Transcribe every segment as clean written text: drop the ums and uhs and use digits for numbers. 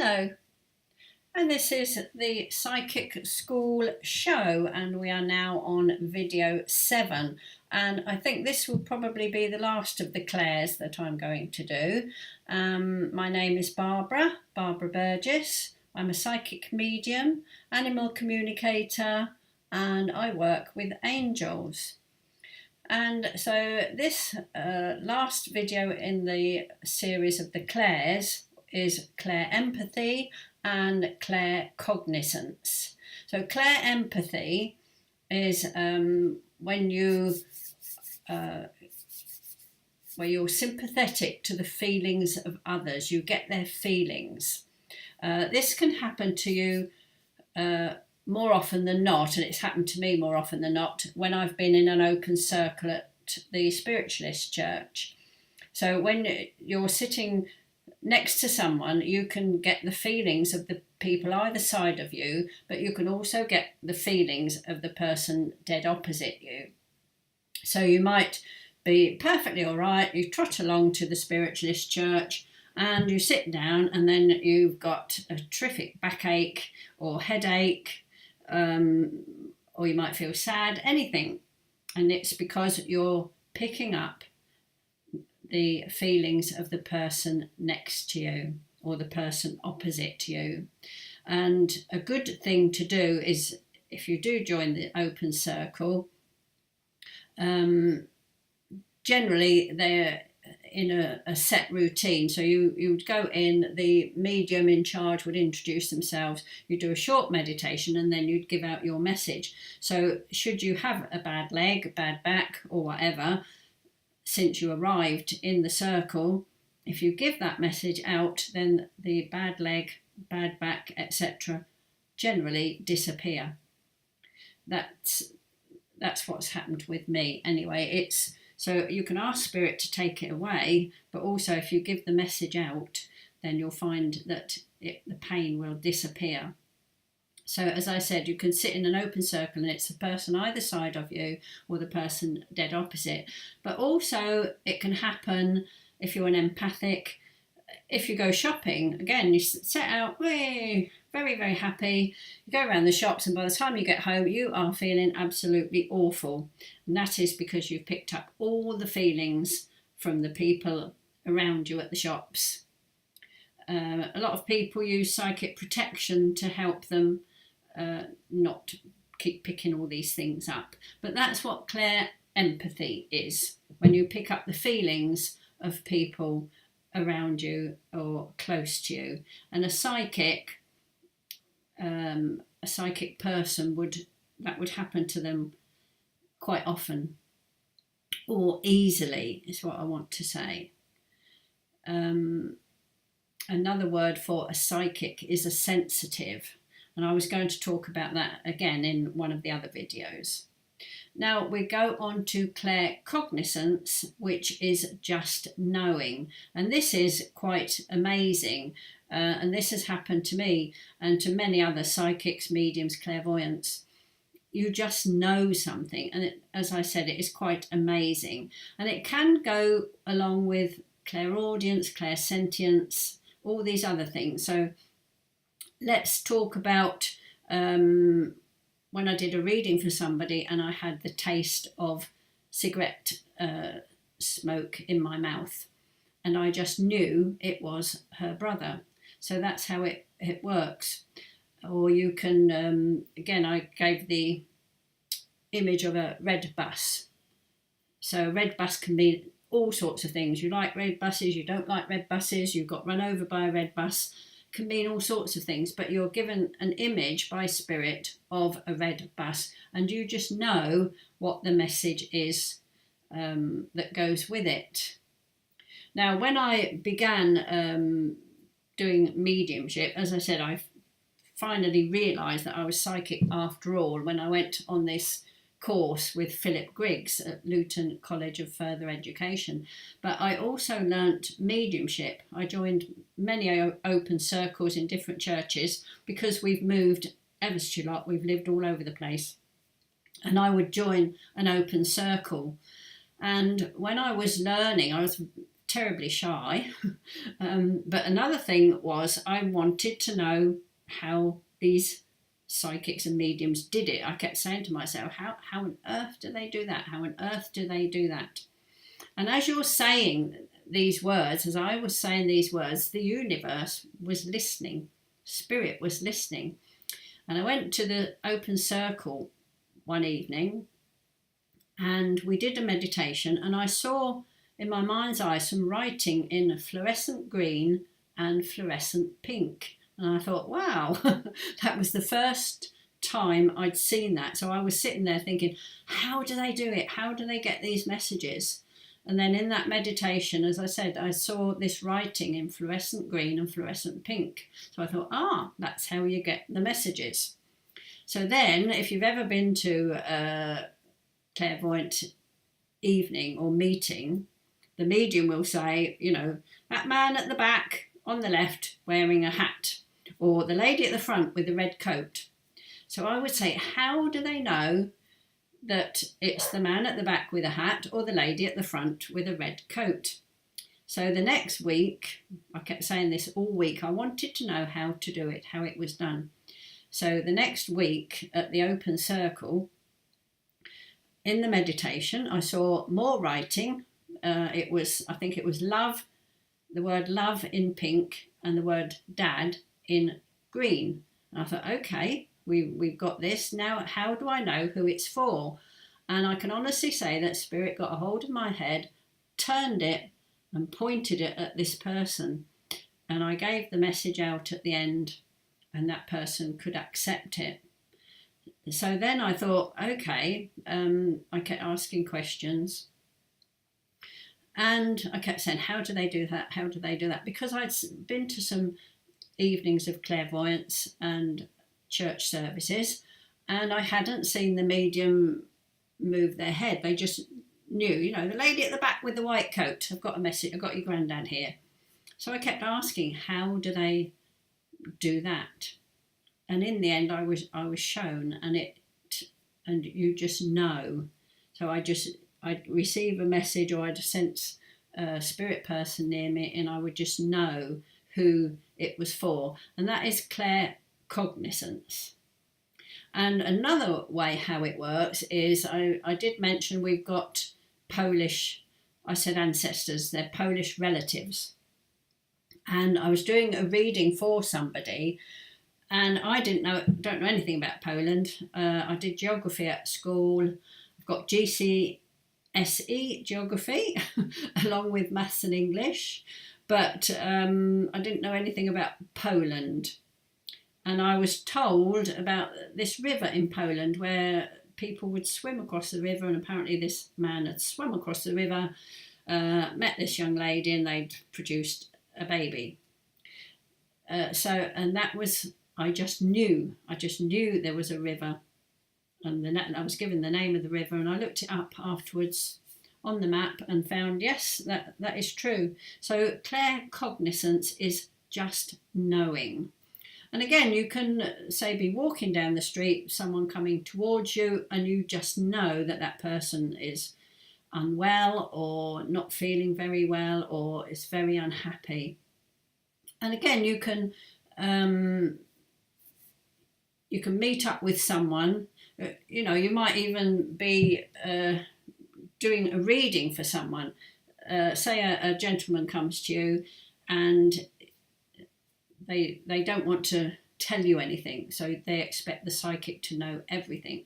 Hello, and this is the Psychic School show, and we are now on video 7, and I think this will probably be the last of the Claires that I'm going to do. My name is Barbara Burgess. I'm a psychic medium, animal communicator, and I work with angels. And so this last video in the series of the Claires is Clairempathy and Claircognizance. So Clairempathy is when you're sympathetic to the feelings of others. You get their feelings. This can happen to you more often than not, and it's happened to me more often than not when I've been in an open circle at the spiritualist church. So when you're sitting next to someone, you can get the feelings of the people either side of you, but you can also get the feelings of the person dead opposite you. So you might be perfectly all right, you trot along to the spiritualist church and you sit down, and then you've got a terrific backache or headache, or you might feel sad, anything, and it's because you're picking up the feelings of the person next to you or the person opposite you. And a good thing to do is, if you do join the open circle, generally they're in a set routine. So you would go in, the medium in charge would introduce themselves, you do a short meditation, and then you'd give out your message. So should you have a bad leg, bad back, or whatever, since you arrived in the circle, if you give that message out, then the bad leg, bad back, etc. generally disappear. That's what's happened with me anyway. So you can ask Spirit to take it away, but also if you give the message out, then you'll find that the pain will disappear. So as I said, you can sit in an open circle and it's the person either side of you or the person dead opposite. But also it can happen if you're an empathic. If you go shopping, again, you set out very, very happy. You go around the shops, and by the time you get home, you are feeling absolutely awful. And that is because you've picked up all the feelings from the people around you at the shops. A lot of people use psychic protection to help them not keep picking all these things up. But that's what Clairempathy is, when you pick up the feelings of people around you or close to you. And a psychic person would happen to them quite often, or easily, is what I want to say. Another word for a psychic is a sensitive, and I was going to talk about that again in one of the other videos. Now we go on to claircognizance, which is just knowing, and this is quite amazing, and this has happened to me and to many other psychics, mediums, clairvoyants. You just know something, and as I said, it is quite amazing, and it can go along with clairaudience, clairsentience, all these other things. So let's talk about when I did a reading for somebody and I had the taste of cigarette smoke in my mouth, and I just knew it was her brother. So that's how it works. Or you can, again, I gave the image of a red bus. So a red bus can mean all sorts of things. You like red buses, you don't like red buses, you got run over by a red bus. Can mean all sorts of things, but you're given an image by Spirit of a red bus, and you just know what the message is that goes with it. Now, when I began doing mediumship, as I said, I finally realised that I was psychic after all when I went on this course with Philip Griggs at Luton College of Further Education. But I also learnt mediumship. I joined many open circles in different churches because we've moved ever so lot. We've lived all over the place. And I would join an open circle. And when I was learning, I was terribly shy. But another thing was I wanted to know how these psychics and mediums did it. I kept saying to myself, how on earth do they do that? How on earth do they do that? And as you're saying these words, as I was saying these words, the universe was listening. Spirit was listening. And I went to the open circle one evening and we did a meditation, and I saw in my mind's eye some writing in fluorescent green and fluorescent pink. And I thought, wow, that was the first time I'd seen that. So I was sitting there thinking, how do they do it? How do they get these messages? And then in that meditation, as I said, I saw this writing in fluorescent green and fluorescent pink. So I thought, that's how you get the messages. So then, if you've ever been to a clairvoyant evening or meeting, the medium will say, that man at the back on the left wearing a hat, or the lady at the front with the red coat. So I would say, how do they know that it's the man at the back with a hat or the lady at the front with a red coat? So the next week, I kept saying this all week, I wanted to know how to do it, how it was done. So the next week at the open circle, in the meditation, I saw more writing. I think it was love, the word love in pink and the word dad in green. And I thought, okay, we've got this. Now, how do I know who it's for? And I can honestly say that Spirit got a hold of my head, turned it and pointed it at this person. And I gave the message out at the end and that person could accept it. So then I thought, okay, I kept asking questions. And I kept saying, how do they do that? How do they do that? Because I'd been to some evenings of clairvoyance and church services, and I hadn't seen the medium move their head. They just knew, the lady at the back with the white coat, I've got a message, I've got your granddad here. So I kept asking, how do they do that? And in the end, I was shown, and you just know. So I'd receive a message, or I'd sense a spirit person near me, and I would just know who it was for. And that is claircognizance. And another way how it works is, I did mention we've got Polish, I said ancestors, they're Polish relatives. And I was doing a reading for somebody, and I don't know anything about Poland. I did geography at school. I've got GCSE geography along with maths and English, but I didn't know anything about Poland. And I was told about this river in Poland where people would swim across the river, and apparently this man had swum across the river, met this young lady, and they'd produced a baby. And that was, I just knew there was a river, and I was given the name of the river, and I looked it up afterwards on the map and found, yes, that is true. So claircognizance is just knowing. And again, you can, say, be walking down the street, someone coming towards you, and you just know that person is unwell or not feeling very well or is very unhappy. And again, you can meet up with someone. You might even be doing a reading for someone. Say a gentleman comes to you and they don't want to tell you anything, so they expect the psychic to know everything.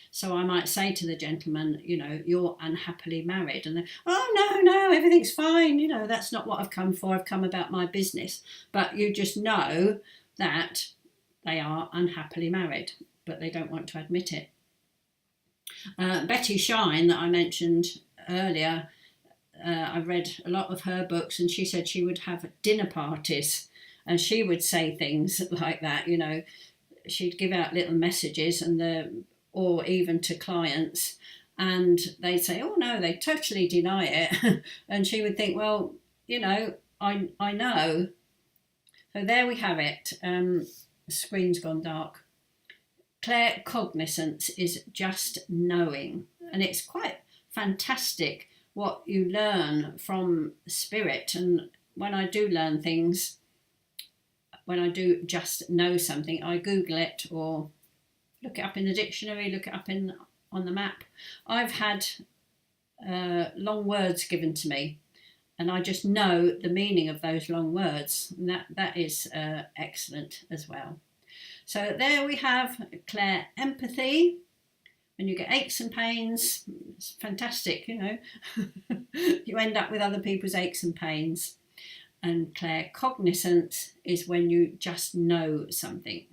So I might say to the gentleman, you're unhappily married, and oh no, everything's fine, that's not what I've come for, I've come about my business. But you just know that they are unhappily married, but they don't want to admit it. Betty Shine, that I mentioned earlier, I read a lot of her books, and she said she would have dinner parties, and she would say things like that. She'd give out little messages, or even to clients, and they'd say, oh no, they totally deny it. And she would think, well, I know. So there we have it. The screen's gone dark. Claircognizance is just knowing, and it's quite fantastic what you learn from spirit. And when I do learn things, when I do just know something, I Google it or look it up in the dictionary, look it up on the map. I've had long words given to me, and I just know the meaning of those long words, and that is excellent as well. So there we have Clairempathy. When you get aches and pains, it's fantastic, you know. You end up with other people's aches and pains. And claircognizance is when you just know something.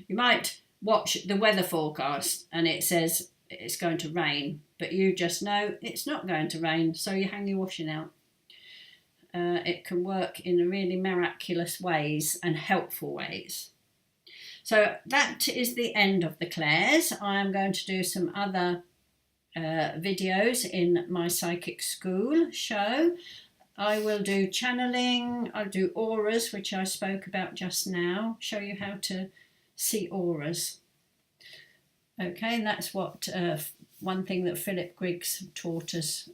You might watch the weather forecast and it says it's going to rain, but you just know it's not going to rain, so you hang your washing out. It can work in really miraculous ways and helpful ways. So that is the end of the clairs. I am going to do some other videos in my psychic school show. I will do channeling, I'll do auras, which I spoke about just now, show you how to see auras. Okay, and that's what one thing that Philip Griggs taught us.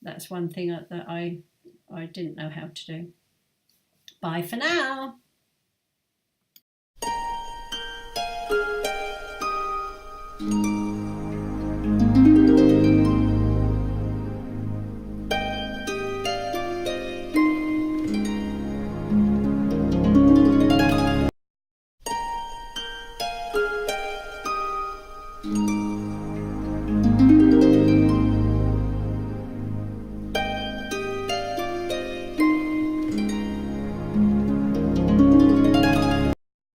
That's one thing that I didn't know how to do. Bye for now.